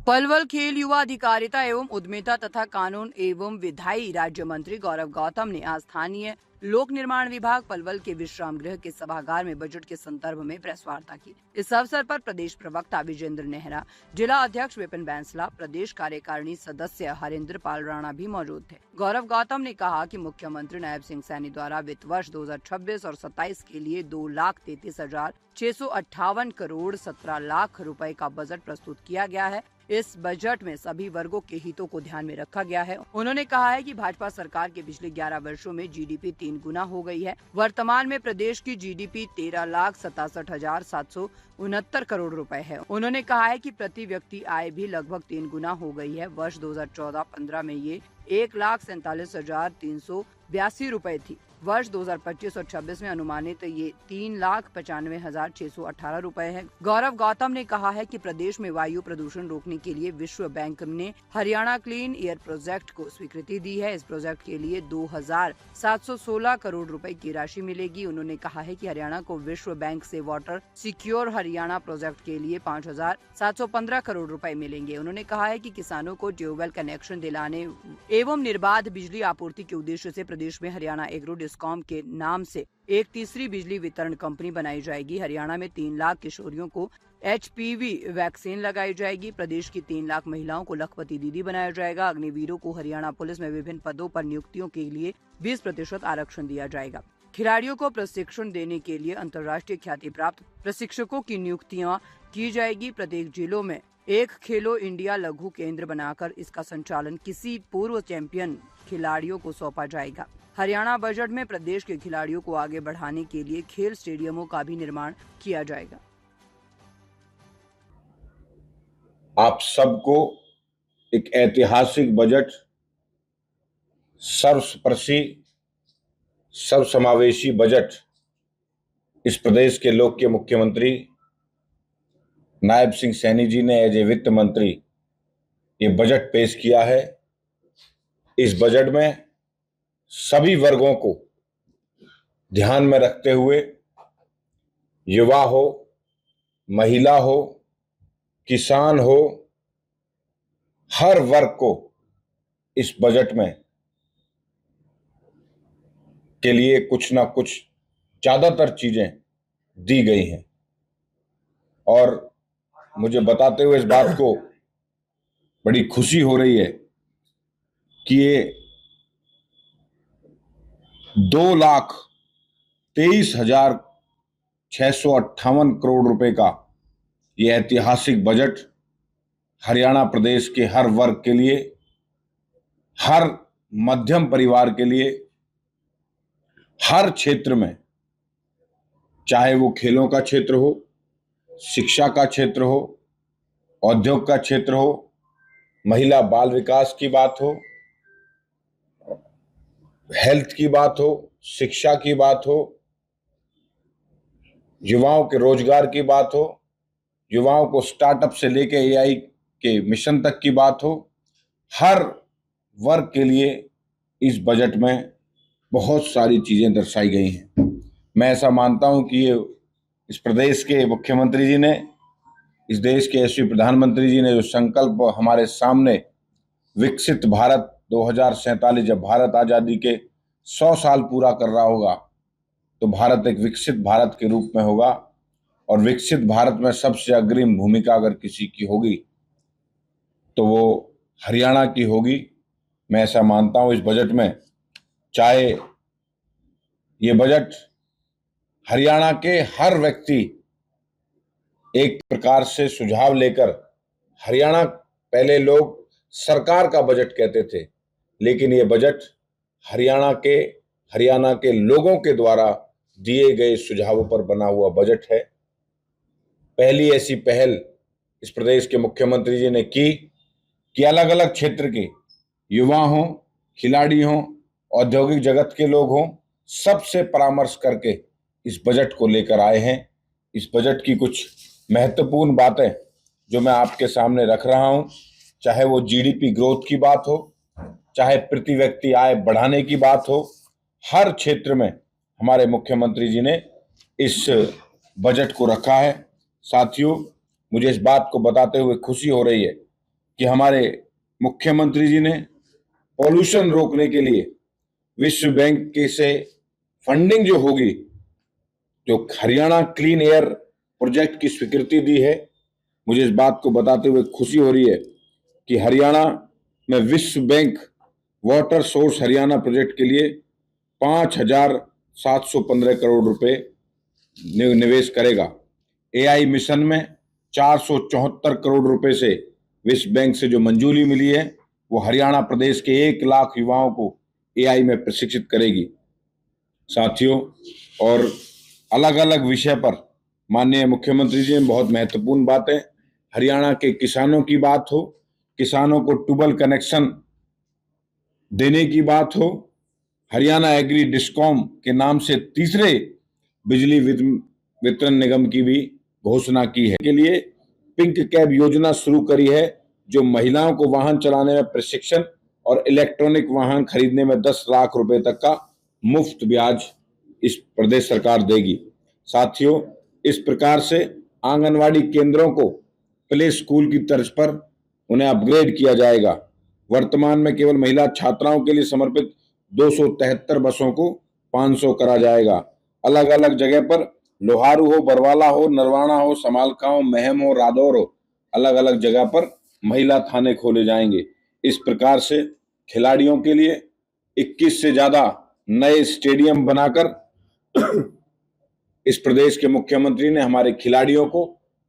पलवल खेल युवा अधिकारिता एवं उद्यमिता तथा कानून एवं विधायी राज्य मंत्री गौरव गौतम ने आज स्थानीय लोक निर्माण विभाग पलवल के विश्राम गृह के सभागार में बजट के संदर्भ में प्रेस वार्ता की। इस अवसर पर प्रदेश प्रवक्ता विजेंद्र नेहरा, जिला अध्यक्ष विपिन बैंसला, प्रदेश कार्यकारिणी सदस्य हरेंद्र पाल राणा भी मौजूद थे। गौरव गौतम ने कहा कि मुख्यमंत्री नायब सिंह सैनी द्वारा वित्त वर्ष 2026 और 27 के लिए 2,33,658 करोड़ 17 लाख रुपए का बजट प्रस्तुत किया गया है। इस बजट में सभी वर्गों के हितों को ध्यान में रखा गया है। उन्होंने कहा है कि भाजपा सरकार के पिछले 11 वर्षों में जीडीपी 3 गुना हो गई है। वर्तमान में प्रदेश की जीडीपी 13,67,769 करोड़ रुपए है। उन्होंने कहा है कि प्रति व्यक्ति आय भी लगभग 3 गुना हो गई है। वर्ष 2014-15 में ये 1,47,382 रुपए थी। वर्ष 2025 और 26 में अनुमानित ये 3,95,618 रुपए है। गौरव गौतम ने कहा है कि प्रदेश में वायु प्रदूषण रोकने के लिए विश्व बैंक ने हरियाणा क्लीन एयर प्रोजेक्ट को स्वीकृति दी है। इस प्रोजेक्ट के लिए 2,716 करोड़ रुपए की राशि मिलेगी। उन्होंने कहा है कि हरियाणा को विश्व बैंक से वाटर सिक्योर हरियाणा प्रोजेक्ट के लिए 5,715 करोड़ रुपए मिलेंगे। उन्होंने कहा है कि किसानों को ट्यूबवेल कनेक्शन दिलाने एवं निर्बाध बिजली आपूर्ति के उद्देश्य से प्रदेश में हरियाणा एग्रो डिस्कॉम के नाम से एक तीसरी बिजली वितरण कंपनी बनाई जाएगी। हरियाणा में 3 लाख किशोरियों को HPV वैक्सीन लगाई जाएगी। प्रदेश की 3 लाख महिलाओं को लखपति दीदी बनाया जाएगा। अग्निवीरों को हरियाणा पुलिस में विभिन्न पदों पर नियुक्तियों के लिए 20% आरक्षण दिया जाएगा। खिलाड़ियों को प्रशिक्षण देने के लिए अंतर्राष्ट्रीय ख्याति प्राप्त प्रशिक्षकों की नियुक्तियां की जाएगी। प्रत्येक जिलों में एक खेलो इंडिया लघु केंद्र बनाकर इसका संचालन किसी पूर्व चैंपियन खिलाड़ियों को सौंपा जाएगा। हरियाणा बजट में प्रदेश के खिलाड़ियों को आगे बढ़ाने के लिए खेल स्टेडियमों का भी निर्माण किया जाएगा। आप सबको एक ऐतिहासिक बजट, सर्वस्पर्शी, सर्वसमावेशी बजट इस प्रदेश के लोक के मुख्यमंत्री नायब सिंह सैनी जी ने एज ए वित्त मंत्री ये बजट पेश किया है। इस बजट में सभी वर्गों को ध्यान में रखते हुए युवा हो, महिला हो, किसान हो, हर वर्ग को इस बजट में के लिए कुछ ना कुछ ज्यादातर चीजें दी गई हैं। और मुझे बताते हुए इस बात को बड़ी खुशी हो रही है कि ये 2,23,658 करोड़ रुपए का ये ऐतिहासिक बजट हरियाणा प्रदेश के हर वर्ग के लिए, हर मध्यम परिवार के लिए, हर क्षेत्र में, चाहे वो खेलों का क्षेत्र हो, शिक्षा का क्षेत्र हो, औद्योग का क्षेत्र हो, महिला बाल विकास की बात हो, हेल्थ की बात हो, शिक्षा की बात हो, युवाओं के रोजगार की बात हो, युवाओं को स्टार्टअप से लेकर AI के मिशन तक की बात हो, हर वर्ग के लिए इस बजट में बहुत सारी चीजें दर्शाई गई हैं। मैं ऐसा मानता हूं कि ये इस प्रदेश के मुख्यमंत्री जी ने, इस देश के यशस्वी प्रधानमंत्री जी ने जो संकल्प हमारे सामने विकसित भारत 2047, जब भारत आजादी के 100 साल पूरा कर रहा होगा तो भारत एक विकसित भारत के रूप में होगा। और विकसित भारत में सबसे अग्रिम भूमिका अगर किसी की होगी तो वो हरियाणा की होगी। मैं ऐसा मानता हूं इस बजट में, चाहे ये बजट हरियाणा के हर व्यक्ति एक प्रकार से सुझाव लेकर, हरियाणा पहले लोग सरकार का बजट कहते थे, लेकिन ये बजट हरियाणा के लोगों के द्वारा दिए गए सुझावों पर बना हुआ बजट है। पहली ऐसी पहल इस प्रदेश के मुख्यमंत्री जी ने की कि अलग अलग क्षेत्र के युवा हों, खिलाड़ी हों, औद्योगिक जगत के लोग हों, सबसे परामर्श करके इस बजट को लेकर आए हैं। इस बजट की कुछ महत्वपूर्ण बातें जो मैं आपके सामने रख रहा हूं, चाहे वो GDP ग्रोथ की बात हो, चाहे प्रति व्यक्ति आय बढ़ाने की बात हो, हर क्षेत्र में हमारे मुख्यमंत्री जी ने इस बजट को रखा है। साथियों, मुझे इस बात को बताते हुए खुशी हो रही है कि हमारे मुख्यमंत्री जी ने पॉल्यूशन रोकने के लिए विश्व बैंक के से फंडिंग जो होगी, जो हरियाणा क्लीन एयर प्रोजेक्ट की स्वीकृति दी है, मुझे इस बात को बताते हुए खुशी हो रही है कि हरियाणा में विश्व bank water source Haryana project के लिए 5,715 करोड़ रुपए निवेश करेगा। एआई मिशन में 474 करोड़ रुपए से विश्व बैंक से जो मंजूरी मिली है, वो हरियाणा प्रदेश के 1 लाख युवाओं को एआई में प्रशिक्षित करेगी। साथियों, और अलग अलग विषय पर माननीय मुख्यमंत्री जी ने बहुत महत्वपूर्ण बातें, हरियाणा के किसानों की बात हो, किसानों को ट्यूबवेल कनेक्शन देने की बात हो, हरियाणा एग्री डिस्कॉम के नाम से तीसरे बिजली वितरण निगम की भी घोषणा की है। के लिए पिंक कैब योजना शुरू करी है, जो महिलाओं को वाहन चलाने में प्रशिक्षण और इलेक्ट्रॉनिक वाहन खरीदने में 10 लाख रुपए तक का मुफ्त ब्याज इस प्रदेश सरकार देगी। साथियों, इस प्रकार से आंगनवाड़ी केंद्रों को प्ले स्कूल की तर्ज पर उन्हें अपग्रेड किया जाएगा। वर्तमान में केवल महिला छात्राओं के लिए समर्पित 273 बसों को 500 करा जाएगा। अलग अलग जगह पर लोहारू हो, बरवाला हो, नरवाना हो, समालखा हो, महम हो, रादौर हो, अलग अलग जगह पर महिला थाने खोले जाएंगे। इस प्रकार से खिलाड़ियों के लिए 21 से ज्यादा नए स्टेडियम बनाकर इस प्रदेश के मुख्यमंत्री ने हमारे खिलाड़ियों को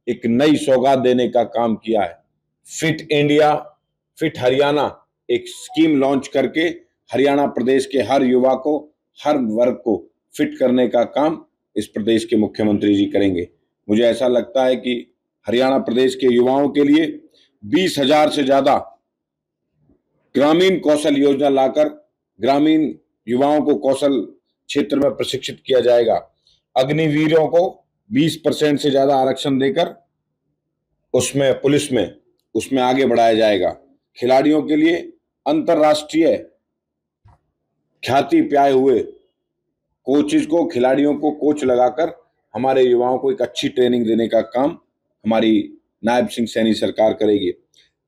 एक नई सौगात देने का काम किया है। फिट इंडिया, फिट हरियाणा एक स्कीम लॉन्च करके हरियाणा प्रदेश के हर युवा को, हर वर्ग को फिट करने का काम इस प्रदेश के मुख्यमंत्री जी करेंगे। मुझे ऐसा लगता है कि हरियाणा प्रदेश के युवाओं के लिए 20,000 से ज्यादा ग्रामीण कौशल योजना लाकर ग्रामीण युवाओं को कौशल क्षेत्र में प्रशिक्षित किया जाएगा। अग्निवीरों को 20% से ज्यादा आरक्षण देकर उसमें पुलिस में उसमें आगे बढ़ाया जाएगा। खिलाड़ियों के लिए अंतर्राष्ट्रीय ख्याति पाए हुए कोचेज को, खिलाड़ियों को कोच लगाकर हमारे युवाओं को एक अच्छी ट्रेनिंग देने का काम हमारी नायब सिंह सैनी सरकार करेगी।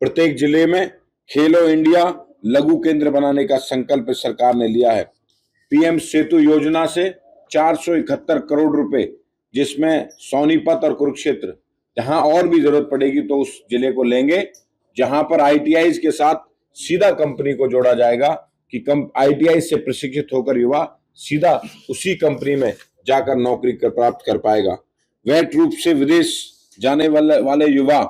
प्रत्येक जिले में खेलो इंडिया लघु केंद्र बनाने का संकल्प सरकार ने लिया है। पीएम सेतु योजना से 471 करोड़ रुपए, जिसमें सोनीपत और कुरुक्षेत्र, जहां और भी जरूरत पड़ेगी तो उस जिले को लेंगे, जहां पर आईटीआई के साथ सीधा कंपनी को जोड़ा जाएगा कि आईटीआई से प्रशिक्षित होकर युवा सीधा उसी कंपनी में जाकर नौकरी प्राप्त कर पाएगा। वैध रूप से विदेश जाने वाले युवा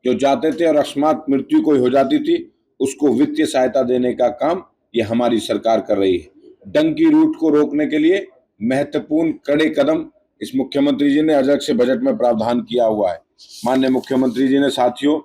जो जाते थे और अकस्मात मृत्यु कोई हो जाती थी, उसको वित्तीय सहायता देने का काम ये हमारी सरकार कर रही है। डंकी रूट को रोकने के लिए महत्वपूर्ण कड़े कदम इस मुख्यमंत्री जी ने अलग से बजट में प्रावधान किया हुआ है। माननीय मुख्यमंत्री जी ने साथियों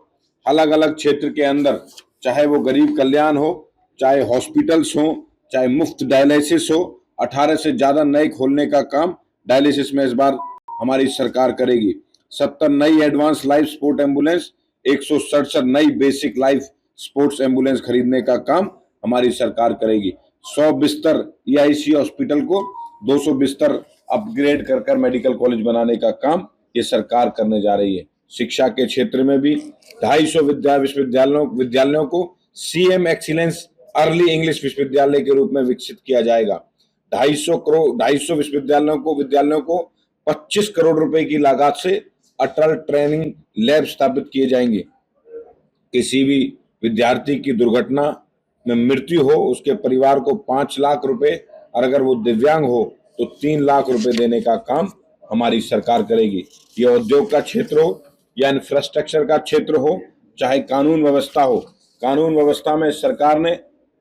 अलग अलग क्षेत्र के अंदर, चाहे वो गरीब कल्याण हो, चाहे हॉस्पिटल्स हो, चाहे मुफ्त डायलिसिस हो, 18 से ज्यादा नए खोलने का काम डायलिसिस में इस बार हमारी सरकार करेगी। 70 नई एडवांस लाइफ सपोर्ट एम्बुलेंस, 167 नई बेसिक लाइफ स्पोर्ट्स एम्बुलेंस खरीदने का काम हमारी सरकार करेगी। 100 बिस्तर ईआईसी हॉस्पिटल को 200 बिस्तर अपग्रेड कर मेडिकल कॉलेज बनाने का काम ये सरकार करने जा रही है। शिक्षा के क्षेत्र में भी 250 विद्यालयों को सीएम एक्सीलेंस अर्ली इंग्लिश विश्वविद्यालय के रूप में विकसित किया जाएगा। 250 विद्यालयों को 25 करोड़ रुपए की लागत से अटल ट्रेनिंग लैब स्थापित किए जाएंगे। किसी भी विद्यार्थी की दुर्घटना में मृत्यु हो, उसके परिवार को 5 लाख रुपए, और अगर वो दिव्यांग हो तो 3 लाख रुपए देने का काम हमारी सरकार करेगी। ये उद्योग का क्षेत्र हो या इंफ्रास्ट्रक्चर का क्षेत्र हो, चाहे कानून व्यवस्था हो, कानून व्यवस्था में सरकार ने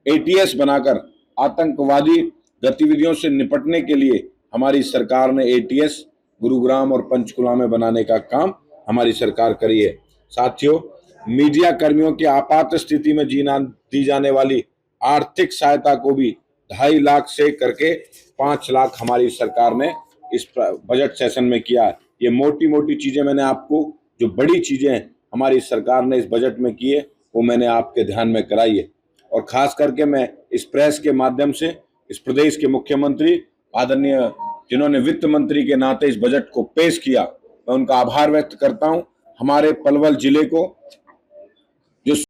एटीएस बनाकर आतंकवादी गतिविधियों से निपटने के लिए हमारी सरकार ने एटीएस गुरुग्राम और पंचकुला में बनाने का काम हमारी सरकार करी है। साथियों, मीडिया कर्मियों की आपात स्थिति में दी जाने वाली आर्थिक सहायता को भी 2.5 लाख से करके 5 लाख हमारी सरकार ने इस बजट सेशन में किया है। ये मोटी मोटी चीजें मैंने आपको, जो बड़ी चीजें हमारी सरकार ने इस बजट में की है, वो मैंने आपके ध्यान में कराई है। और खास करके मैं इस प्रेस के माध्यम से इस प्रदेश के मुख्यमंत्री आदरणीय, जिन्होंने वित्त मंत्री के नाते इस बजट को पेश किया, मैं उनका आभार व्यक्त करता हूं। हमारे पलवल जिले को